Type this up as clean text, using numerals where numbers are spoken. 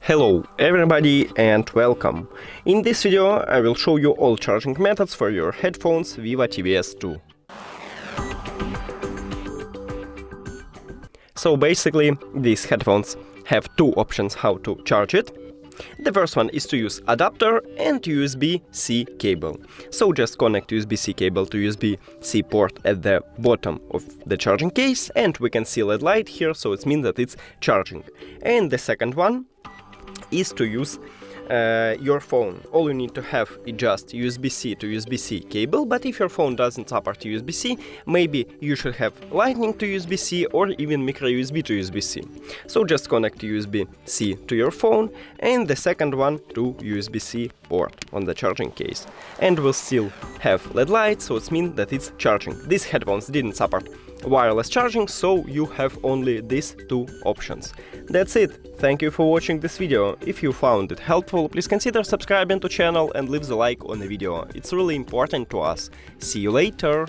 Hello everybody and welcome! In this video I will show you all charging methods for your headphones Vivo TWS 2. So basically these headphones have two options how to charge it. The first one is to use adapter and USB-C cable. So just connect USB-C cable to USB-C port at the bottom of the charging case and we can see LED light here, so it means that it's charging. And the second one is to use your phone. All you need to have is just USB-C to USB-C cable, but if your phone doesn't support USB-C, maybe you should have Lightning to USB-C or even micro USB to USB-C. So just connect USB-C to your phone and the second one to USB-C port on the charging case. And we'll still have LED light, so it means that it's charging. These headphones didn't support wireless charging, so you have only these two options. That's it. Thank you for watching this video. If you found it helpful, please consider subscribing to channel and leave the like on the video. It's really important to us. See you later!